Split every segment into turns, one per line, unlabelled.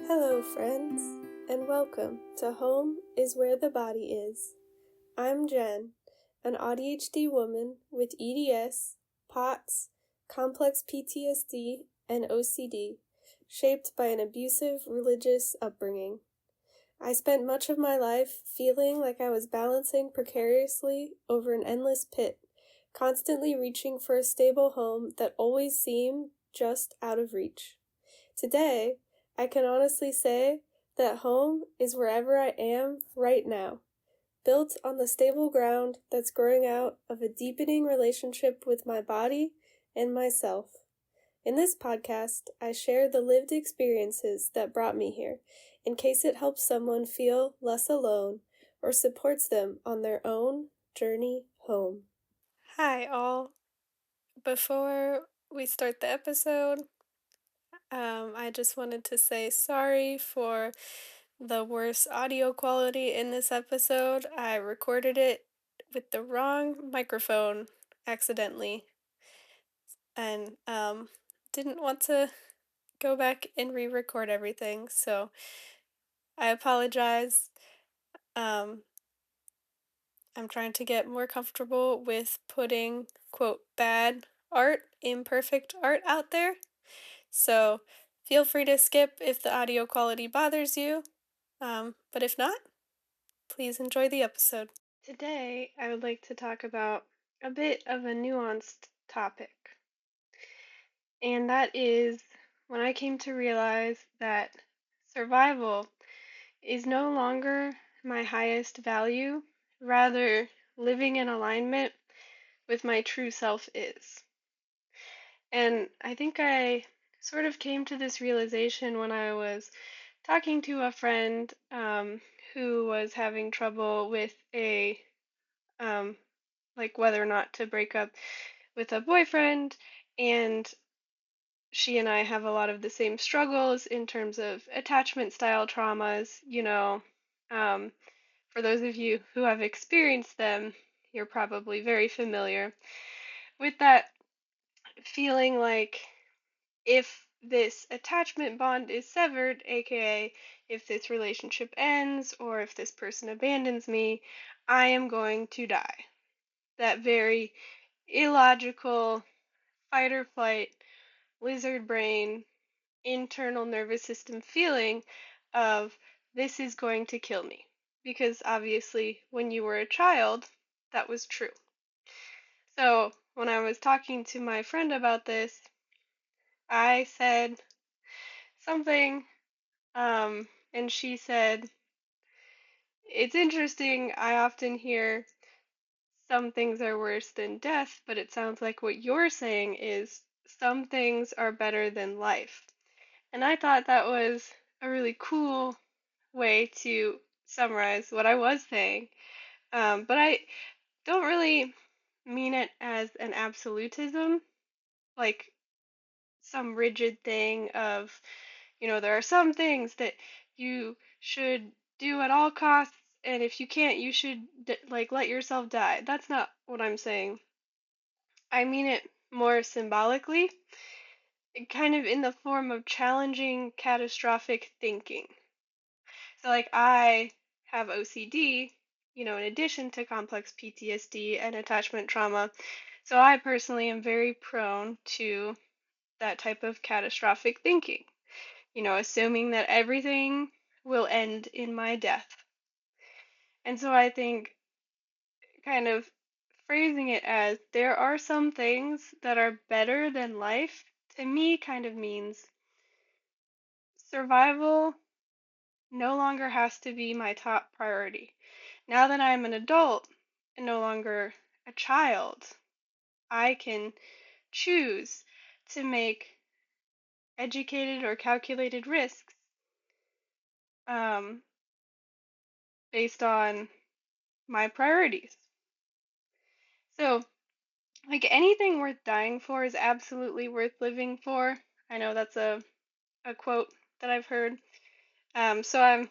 Hello, friends, and welcome to Home is Where the Body Is. I'm Jen, an ADHD woman with EDS, POTS, complex PTSD, and OCD, shaped by an abusive religious upbringing. I spent much of my life feeling like I was balancing precariously over an endless pit, constantly reaching for a stable home that always seemed just out of reach. Today, I can honestly say that home is wherever I am right now, built on the stable ground that's growing out of a deepening relationship with my body and myself. In this podcast, I share the lived experiences that brought me here, in case it helps someone feel less alone or supports them on their own journey home. Hi, all. Before we start the episode, I just wanted to say sorry for the worst audio quality in this episode. I recorded it with the wrong microphone accidentally and didn't want to go back and re-record everything, so I apologize. Um, I'm trying to get more comfortable with putting, quote, bad art, imperfect art out there. So feel free to skip if the audio quality bothers you. But if not, please enjoy the episode. Today, I would like to talk about a bit of a nuanced topic, and that is when I came to realize that survival is no longer my highest value, rather, living in alignment with my true self is. And I think I sort of came to this realization when I was talking to a friend who was having trouble with um, like whether or not to break up with a boyfriend, and she and I have a lot of the same struggles in terms of attachment style traumas. Um, for those of you who have experienced them, you're probably very familiar with that feeling like if this attachment bond is severed, aka if this relationship ends or if this person abandons me, I am going to die. That very illogical fight or flight, lizard brain, internal nervous system feeling of this is going to kill me. Because obviously, when you were a child, that was true. So, when I was talking to my friend about this, I said something, and she said, it's interesting. I often hear some things are worse than death, but it sounds like what you're saying is some things are better than life. And I thought that was a really cool way to summarize what I was saying. But I don't really mean it as an absolutism, like some rigid thing of, there are some things that you should do at all costs, and if you can't, you should like let yourself die. That's not what I'm saying. I mean it more symbolically, kind of in the form of challenging catastrophic thinking. So, like, I have OCD, in addition to complex PTSD and attachment trauma. So, I personally am very prone to that type of catastrophic thinking, assuming that everything will end in my death. And so, I think kind of phrasing it as there are some things that are better than life, to me, kind of means survival no longer has to be my top priority. Now that I'm an adult and no longer a child, I can choose to make educated or calculated risks um, based on my priorities. So, like, anything worth dying for is absolutely worth living for. I know that's a quote that I've heard. So I'm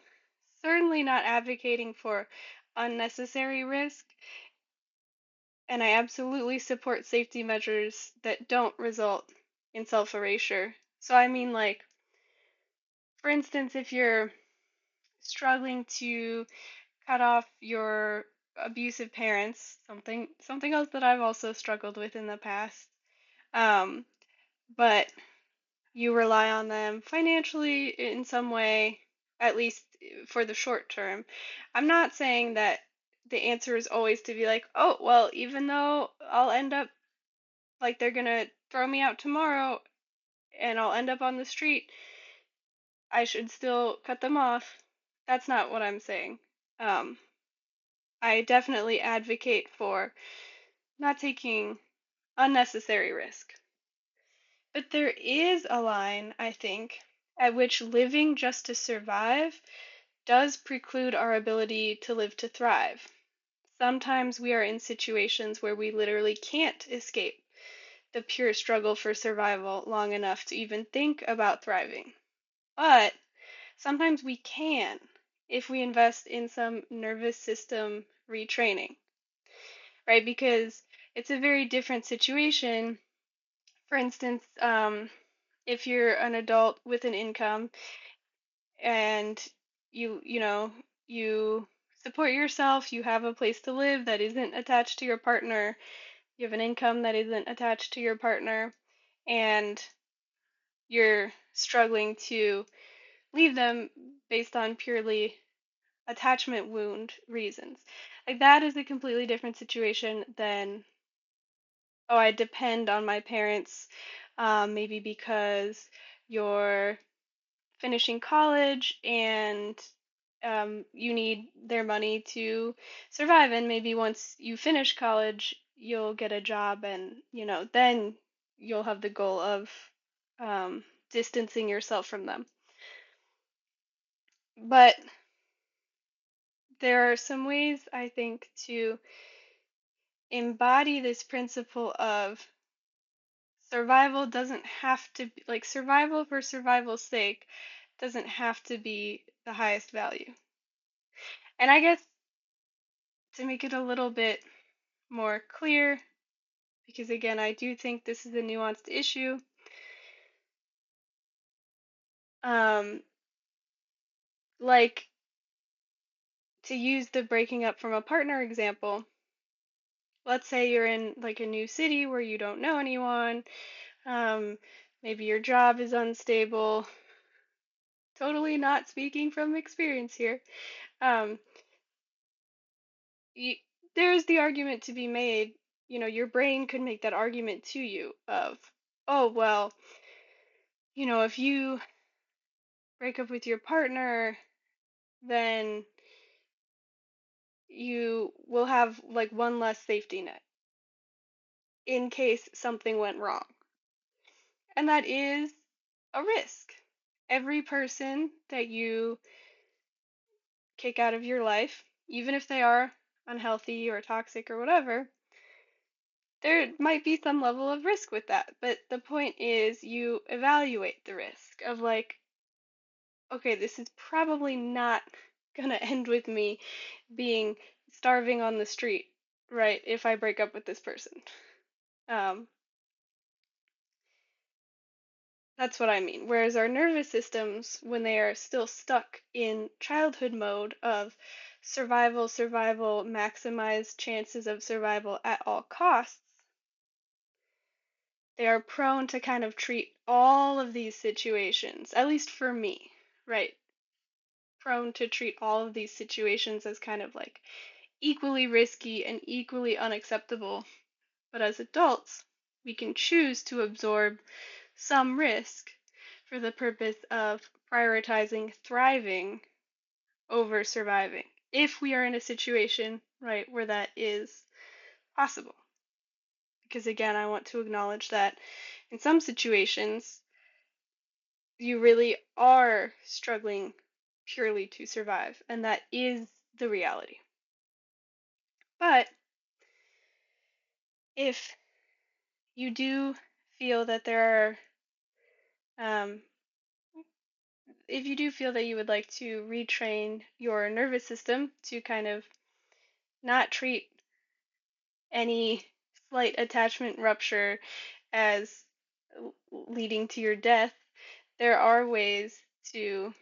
certainly not advocating for unnecessary risk, and I absolutely support safety measures that don't result in self erasure. So, I mean, like,
For instance, if you're struggling to cut off your abusive parents, something else that I've also struggled with in the past. Um, but you rely on them financially in some way, at least for the short term. I'm not saying that the answer is always to be like, oh, well, even though I'll end up like they're gonna throw me out tomorrow and I'll end up on the street, I should still cut them off. That's not what I'm saying. Um, I definitely advocate for not taking unnecessary risk. But there is a line, I think, at which living just to survive does preclude our ability to live to thrive. Sometimes we are in situations where we literally can't escape the pure struggle for survival long enough to even think about thriving. But sometimes we can if we invest in some nervous system retraining, right? Because it's a very different situation. For instance, if you're an adult with an income and you support yourself, you have a place to live that isn't attached to your partner, you have an income that isn't attached to your partner, and you're struggling to leave them based on purely attachment wound reasons. Like that is a completely different situation than, oh, I depend on my parents, maybe because you're finishing college and you need their money to survive. And maybe once you finish college, you'll get a job, and then you'll have the goal of distancing yourself from them. But there are some ways I think to embody this principle of survival doesn't have to be like survival for survival's sake doesn't have to be the highest value. And I guess to make it a little bit more clear, because again, I do think this is a nuanced issue. Um, like to use the breaking up from a partner example, let's say you're in like a new city where you don't know anyone, um, maybe your job is unstable, totally not speaking from experience here. Um, y there's the argument to be made, your brain could make that argument to you of, oh, well, if you break up with your partner, then you will have like one less safety net in case something went wrong. And that is a risk. Every person that you kick out of your life, even if they are unhealthy or toxic or whatever, there might be some level of risk with that. But the point is, you evaluate the risk of like, okay, this is probably not gonna end with me being starving on the street, right? If I break up with this person. Um, that's what I mean. Whereas our nervous systems, when they are still stuck in childhood mode of survival, survival, maximize chances of survival at all costs, they are prone to kind of treat all of these situations, at least for me, right? Prone to treat all of these situations as kind of like equally risky and equally unacceptable. But as adults, we can choose to absorb some risk for the purpose of prioritizing thriving over surviving if we are in a situation, right, where that is possible. Because again, I want to acknowledge that in some situations, you really are struggling purely to survive, and that is the reality. But if you do feel that there are if you do feel that you would like to retrain your nervous system to kind of not treat any slight attachment rupture as leading to your death, there are ways to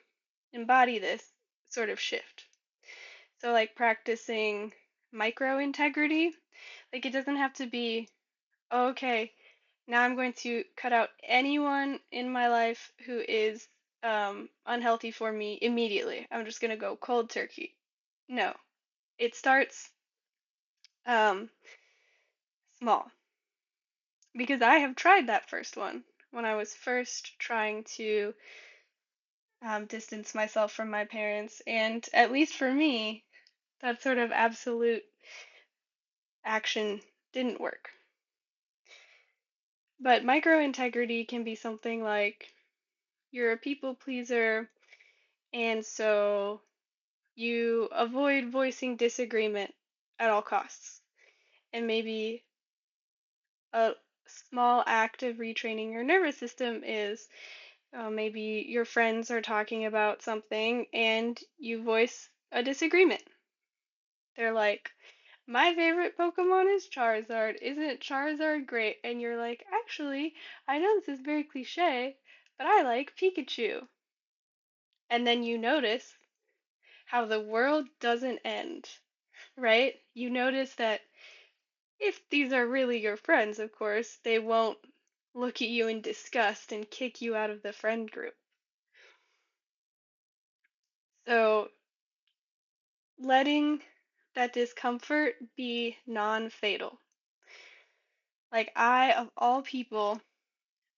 embody this sort of shift. So, like practicing micro integrity, like it doesn't have to be, "Oh, okay, now I'm going to cut out anyone in my life who is unhealthy for me immediately. I'm just going to go cold turkey." No, it starts um, small because I have tried that first one when I was first trying to distance myself from my parents. And at least for me, that sort of absolute action didn't work. But micro integrity can be something like you're a people pleaser, and so you avoid voicing disagreement at all costs. And maybe a small act of retraining your nervous system is maybe your friends are talking about something and you voice a disagreement. They're like, "My favorite Pokemon is Charizard. Isn't Charizard great?" And you're like, "Actually, I know this is very cliche, but I like Pikachu." And then you notice how the world doesn't end, right? You notice that if these are really your friends, of course, they won't look at you in disgust and kick you out of the friend group. So, letting that discomfort be non fatal. Like, I, of all people,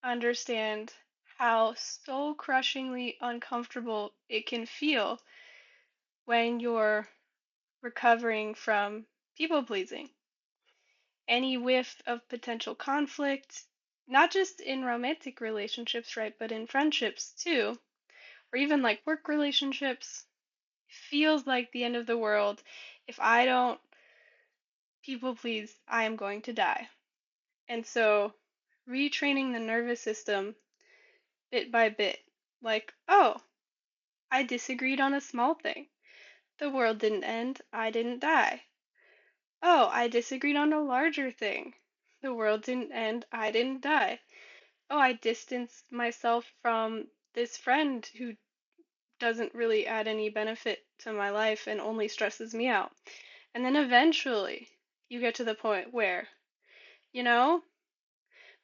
understand how soul crushingly uncomfortable it can feel when you're recovering from people pleasing. Any whiff of potential conflict, not just in romantic relationships, right, but in friendships too, or even like work relationships, feels like the end of the world. If I don't people please, I am going to die. And so, retraining the nervous system bit by bit, like, oh, I disagreed on a small thing. The world didn't end, I didn't die. Oh, I disagreed on a larger thing. The world didn't end, I didn't die. Oh, I distanced myself from this friend who doesn't really add any benefit to my life and only stresses me out. And then eventually, you get to the point where, you know,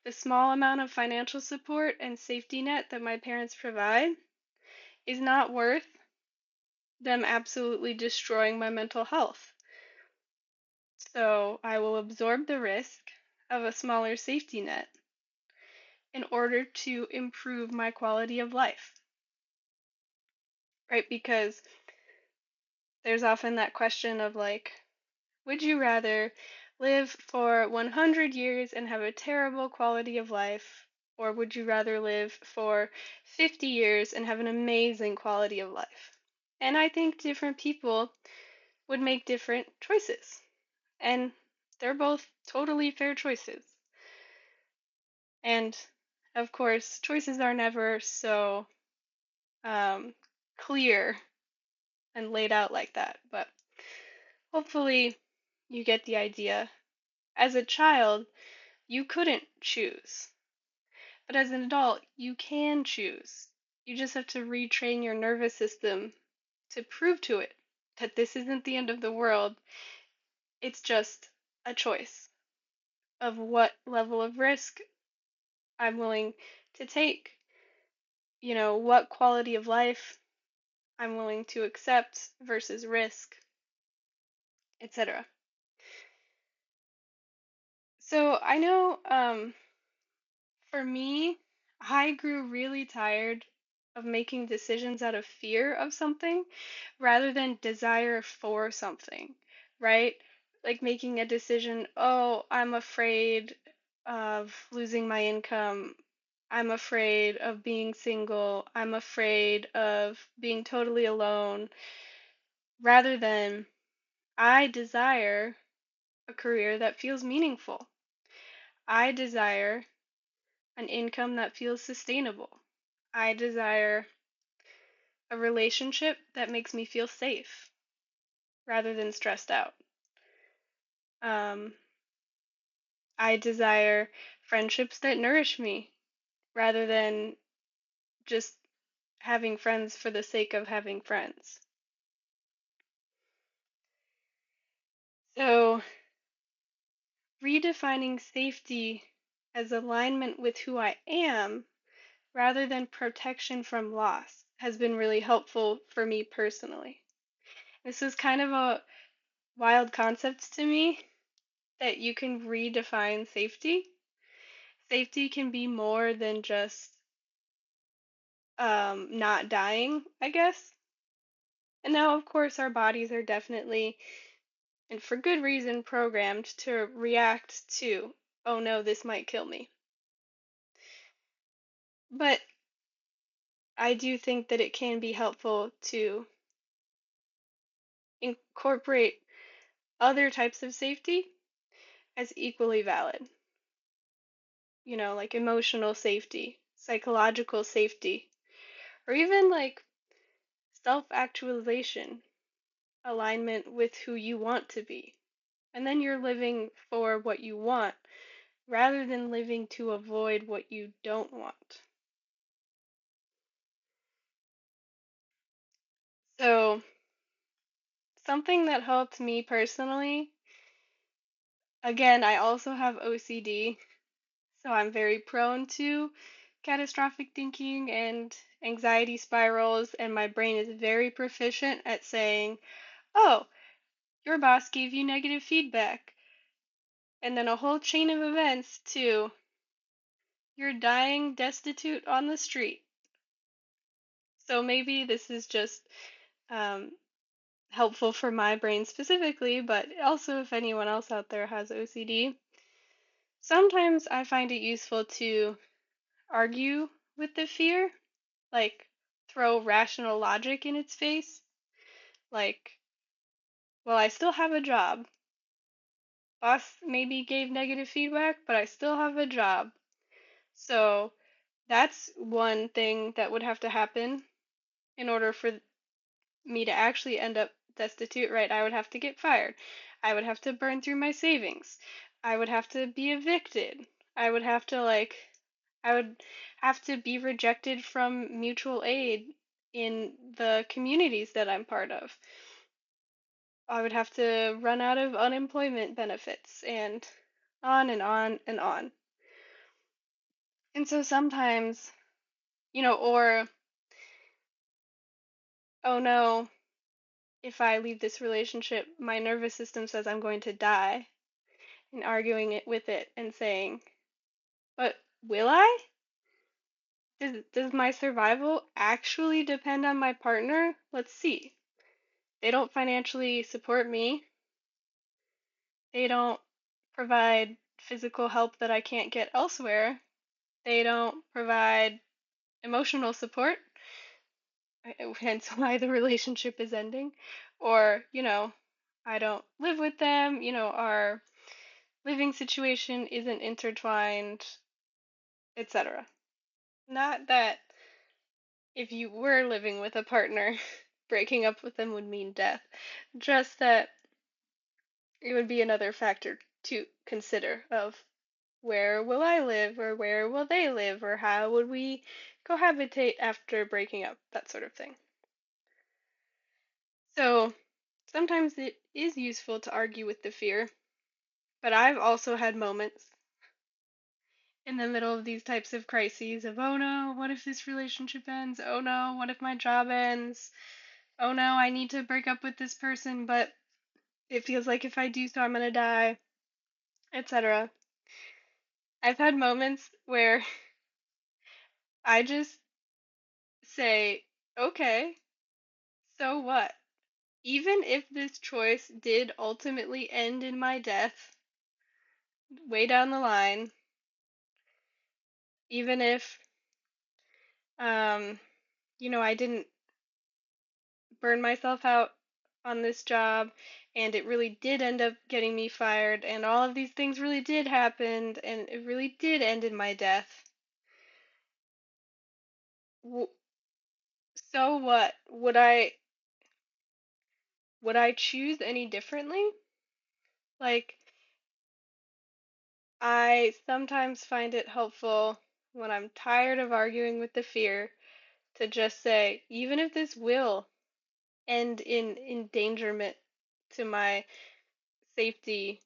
the small amount of financial support and safety net that my parents provide is not worth them absolutely destroying my mental health. So I will absorb the risk of a smaller safety net in order to improve my quality of life, right? Because there's often that question of like, would you rather live for 100 years and have a terrible quality of life, or would you rather live for 50 years and have an amazing quality of life? And I think different people would make different choices, and they're both totally fair choices. And of course, choices are never so um, clear and laid out like that, but hopefully you get the idea. As a child, you couldn't choose, but as an adult, you can choose. You just have to retrain your nervous system to prove to it that this isn't the end of the world. It's just a choice of what level of risk I'm willing to take, what quality of life I'm willing to accept versus risk, etc. So I know for me, I grew really tired of making decisions out of fear of something rather than desire for something, right? Like making a decision, oh, I'm afraid of losing my income. I'm afraid of being single. I'm afraid of being totally alone, rather than I desire a career that feels meaningful. I desire an income that feels sustainable. I desire a relationship that makes me feel safe rather than stressed out. Um, I desire friendships that nourish me rather than just having friends for the sake of having friends. So, redefining safety as alignment with who I am rather than protection from loss has been really helpful for me personally. This is kind of a wild concept to me that you can redefine safety. Safety can be more than just not dying, I guess. And now, of course, our bodies are definitely, and for good reason, programmed to react to, oh no, this might kill me. But I do think that it can be helpful to incorporate other types of safety as equally valid. Like emotional safety, psychological safety, or even like self actualization, alignment with who you want to be. And then you're living for what you want rather than living to avoid what you don't want. So, something that helped me personally, again, I also have OCD, so I'm very prone to catastrophic thinking and anxiety spirals, and my brain is very proficient at saying, oh, your boss gave you negative feedback. And then a whole chain of events to you're dying destitute on the street. So maybe this is just um, helpful for my brain specifically, but also if anyone else out there has OCD, sometimes I find it useful to argue with the fear, like throw rational logic in its face. Like, well, I still have a job. Boss maybe gave negative feedback, but I still have a job. So that's one thing that would have to happen in order for me to actually end up destitute, right? I would have to get fired. I would have to burn through my savings. I would have to be evicted. I would have to, I would have to be rejected from mutual aid in the communities that I'm part of. I would have to run out of unemployment benefits and on and on and on. And so sometimes, or, oh no, if I leave this relationship, my nervous system says I'm going to die, and arguing it with it and saying, but will I? Does my survival actually depend on my partner? Let's see. They don't financially support me. They don't provide physical help that I can't get elsewhere. They don't provide emotional support, hence why the relationship is ending. Or, I don't live with them, our living situation isn't intertwined, etc. Not that if you were living with a partner, breaking up with them would mean death, just that it would be another factor to consider of where will I live or where will they live or how would we cohabitate after breaking up, that sort of thing. So sometimes it is useful to argue with the fear, but I've also had moments in the middle of these types of crises of, oh no, what if this relationship ends? Oh no, what if my job ends? Oh no, I need to break up with this person, but it feels like if I do so, I'm gonna die, etc. I've had moments where I just say, okay, so what? Even if this choice did ultimately end in my death, way down the line, even if, um, I didn't burn myself out on this job and it really did end up getting me fired and all of these things really did happen and it really did end in my death. So what? Would I choose any differently? Like, I sometimes find it helpful when I'm tired of arguing with the fear to just say, even if this will end in endangerment to my safety,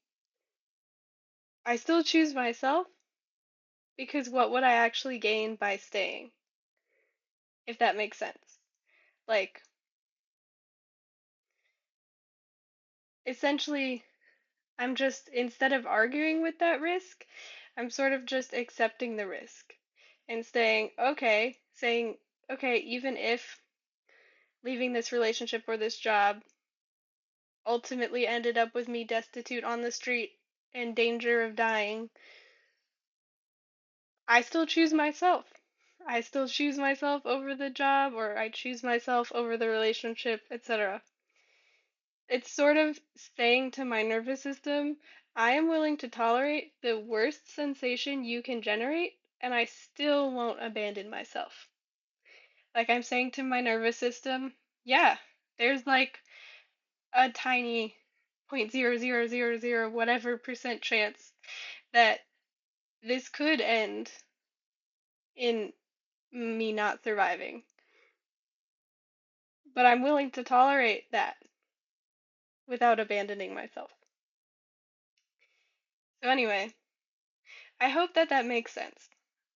I still choose myself because what would I actually gain by staying? If that makes sense. Like, essentially, I'm just, instead of arguing with that risk, I'm sort of just accepting the risk and saying, okay, even if leaving this relationship or this job ultimately ended up with me destitute on the street in danger of dying, I still choose myself. I still choose myself over the job, or I choose myself over the relationship, etc. It's sort of saying to my nervous system, I am willing to tolerate the worst sensation you can generate, and I still won't abandon myself. Like I'm saying to my nervous system, yeah, there's like a tiny 0.0000 whatever percent chance that this could end in me not surviving. But I'm willing to tolerate that without abandoning myself. So, anyway, I hope that that makes sense.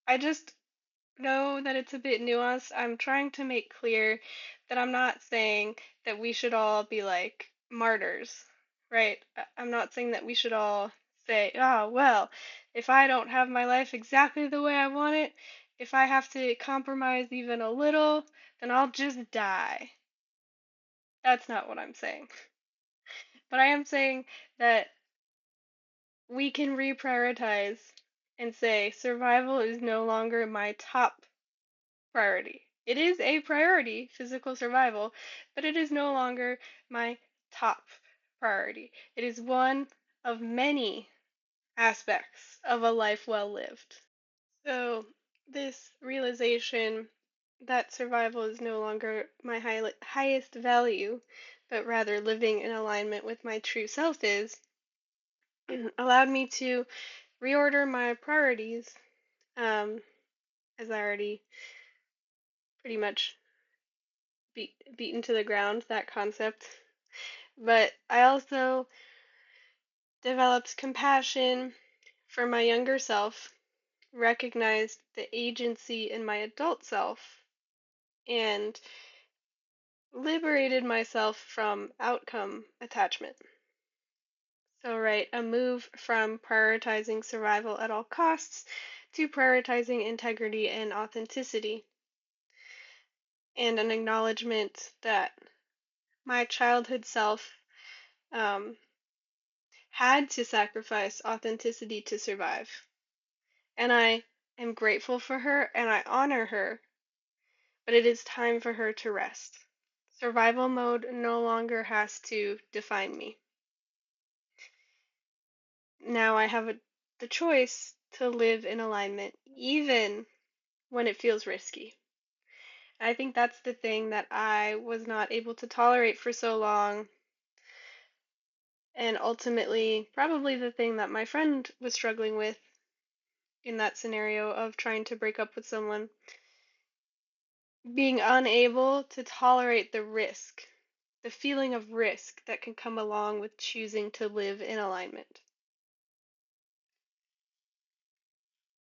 I just know that it's a bit nuanced. I'm trying to make clear that I'm not saying that we should all be like martyrs, right? I'm not saying that we should all say, oh, well, if I don't have my life exactly the way I want it, if I have to compromise even a little, then I'll just die. That's not what I'm saying. But I am saying that we can reprioritize and say survival is no longer my top priority. It is a priority, physical survival, but it is no longer my top priority. It is one of many aspects of a life well lived. So, this realization that survival is no longer my highest value, but rather living in alignment with my true self is, allowed me to reorder my priorities, um, as I already pretty much beaten to the ground that concept. But I also developed compassion for my younger self, recognized the agency in my adult self, and liberated myself from outcome attachment. So, right, a move from prioritizing survival at all costs to prioritizing integrity and authenticity, and an acknowledgement that my childhood self um, had to sacrifice authenticity to survive. And I am grateful for her and I honor her, but it is time for her to rest. Survival mode no longer has to define me. Now I have the choice to live in alignment, even when it feels risky. I think that's the thing that I was not able to tolerate for so long, and ultimately, probably the thing that my friend was struggling with in that scenario of trying to break up with someone, being unable to tolerate the risk, the feeling of risk that can come along with choosing to live in alignment.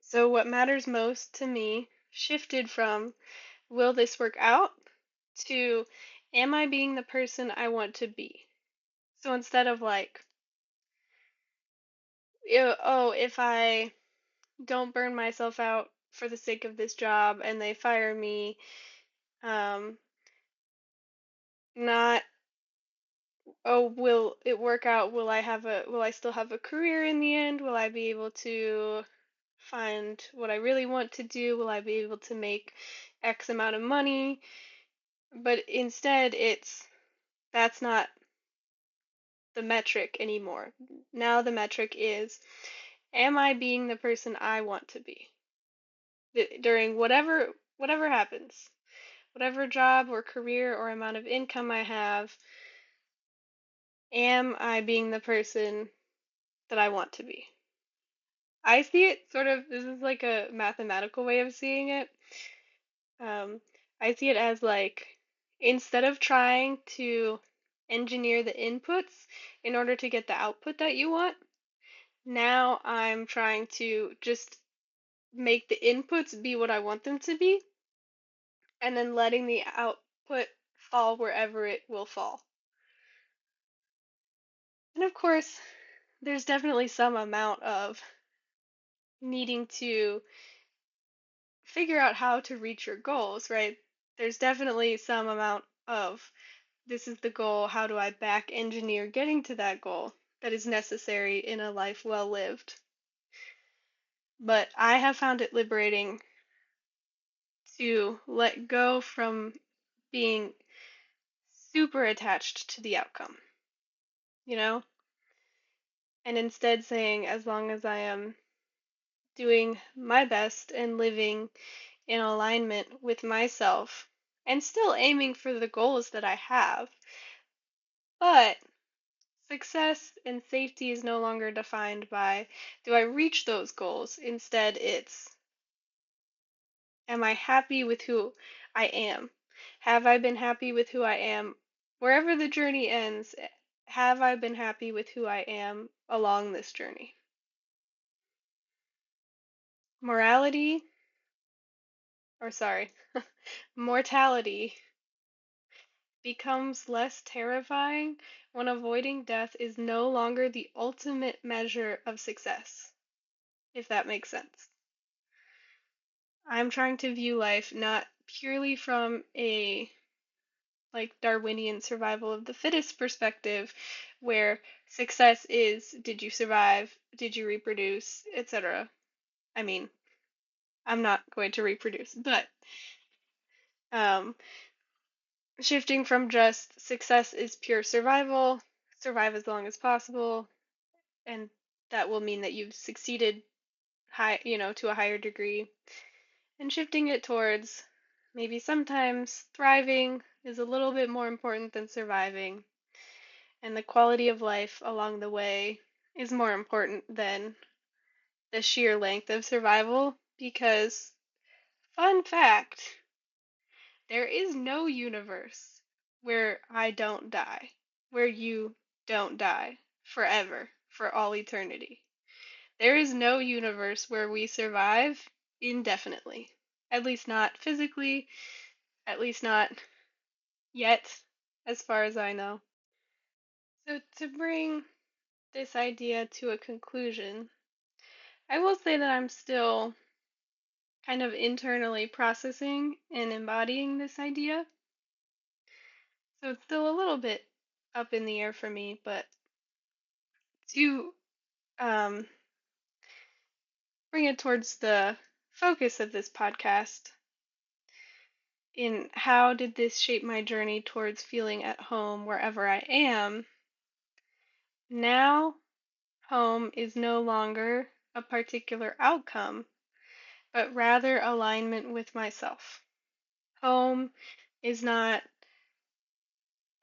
So, what matters most to me shifted from will this work out to am I being the person I want to be? So, instead of like, oh, if I don't burn myself out for the sake of this job and they fire me, um, not oh, will it work out? Will I still have a career in the end? Will I be able to find what I really want to do? Will I be able to make X amount of money? But instead that's not the metric anymore. Now the metric is, am I being the person I want to be? During whatever happens, whatever job or career or amount of income I have, am I being the person that I want to be? I see it sort of, this is like a mathematical way of seeing it. Um, I see it as like instead of trying to engineer the inputs in order to get the output that you want, now I'm trying to just make the inputs be what I want them to be and then letting the output fall wherever it will fall. And of course, there's definitely some amount of needing to figure out how to reach your goals, right? There's definitely some amount of this is the goal, how do I back engineer getting to that goal that is necessary in a life well lived. But I have found it liberating to let go from being super attached to the outcome, you know? And instead saying, as long as I am doing my best and living in alignment with myself and still aiming for the goals that I have, but success and safety is no longer defined by do I reach those goals? Instead, it's am I happy with who I am? Have I been happy with who I am? Wherever the journey ends, have I been happy with who I am along this journey? Morality, or sorry, mortality becomes less terrifying when avoiding death is no longer the ultimate measure of success, if that makes sense. I'm trying to view life not purely from a like Darwinian survival of the fittest perspective, where success is did you survive, did you reproduce, etc. I mean, I'm not going to reproduce, but um, shifting from just success is pure survival, survive as long as possible, and that will mean that you've succeeded high, to a higher degree, and shifting it towards maybe sometimes thriving is a little bit more important than surviving, and the quality of life along the way is more important than the sheer length of survival because, fun fact, there is no universe where I don't die, where you don't die forever, for all eternity. There is no universe where we survive indefinitely. At least not physically, at least not yet, as far as I know. So, to bring this idea to a conclusion, I will say that I'm still kind of internally processing and embodying this idea. So it's still a little bit up in the air for me, but to um, bring it towards the focus of this podcast, in how did this shape my journey towards feeling at home wherever I am, now home is no longer a particular outcome, but rather alignment with myself. Home is not,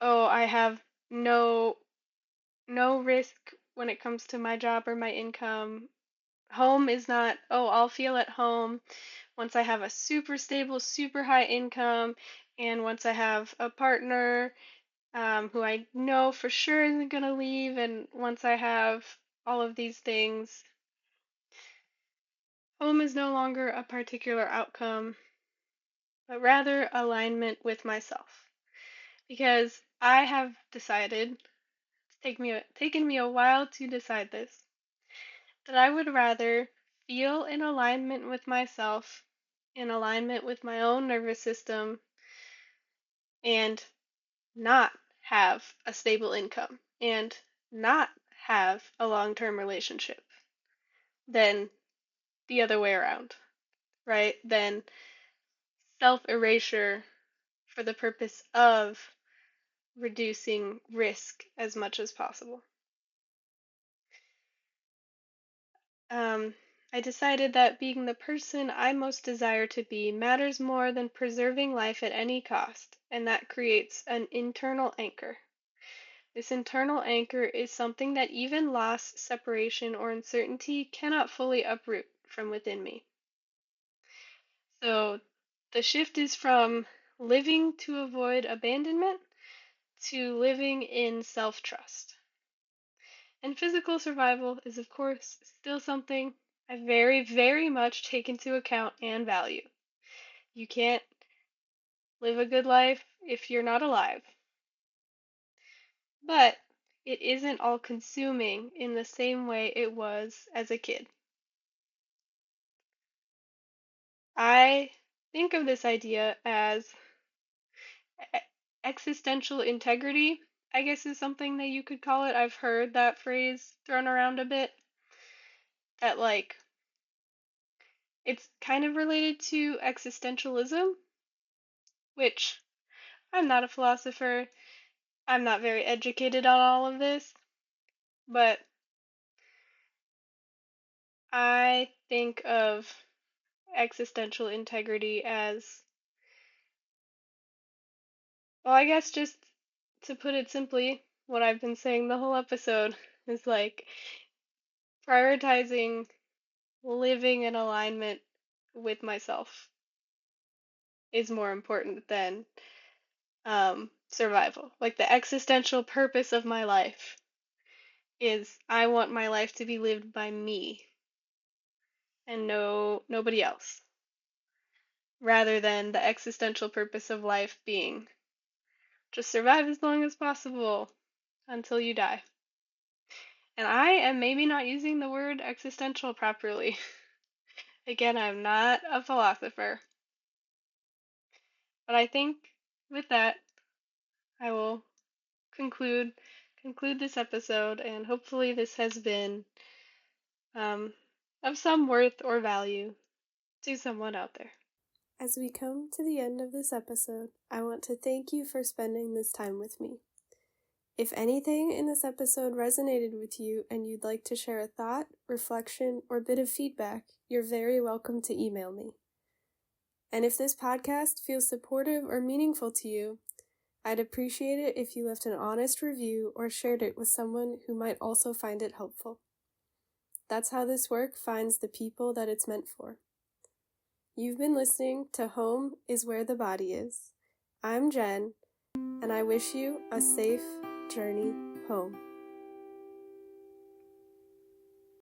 oh, I have no no risk when it comes to my job or my income. Home is not, oh, I'll feel at home once I have a super stable, super high income, and once I have a partner who I know for sure isn't going to leave, and once I have all of these things. Home is no longer a particular outcome, but rather alignment with myself. Because I have decided, taken me a while to decide this, that I would rather feel in alignment with myself, in alignment with my own nervous system, and not have a stable income and not have a long term relationship than the other way around, right? Than self erasure for the purpose of reducing risk as much as possible. Um, I decided that being the person I most desire to be matters more than preserving life at any cost, and that creates an internal anchor. This internal anchor is something that even loss, separation, or uncertainty cannot fully uproot from within me. So the shift is from living to avoid abandonment to living in self trust. And physical survival is, of course, still something I very, very much take into account and value. You can't live a good life if you're not alive. But it isn't all consuming in the same way it was as a kid. I think of this idea as existential integrity, I guess is something that you could call it. I've heard that phrase thrown around a bit. That, like, it's kind of related to existentialism, which I'm not a philosopher. I'm not very educated on all of this, but I think of existential integrity as, well, I guess just to put it simply, what I've been saying the whole episode is like prioritizing living in alignment with myself is more important than survival. Like the existential purpose of my life is I want my life to be lived by me and nobody else, rather than the existential purpose of life being just survive as long as possible until you die. And I am maybe not using the word existential properly. Again, I'm not a philosopher. But I think with that, I will conclude this episode, and hopefully this has been um, of some worth or value to someone out there.
As we come to the end of this episode, I want to thank you for spending this time with me. If anything in this episode resonated with you and you'd like to share a thought, reflection, or bit of feedback, you're very welcome to email me. And if this podcast feels supportive or meaningful to you, I'd appreciate it if you left an honest review or shared it with someone who might also find it helpful. That's how this work finds the people that it's meant for. You've been listening to Home is Where the Body Is. I'm Jen, and I wish you a safe journey home.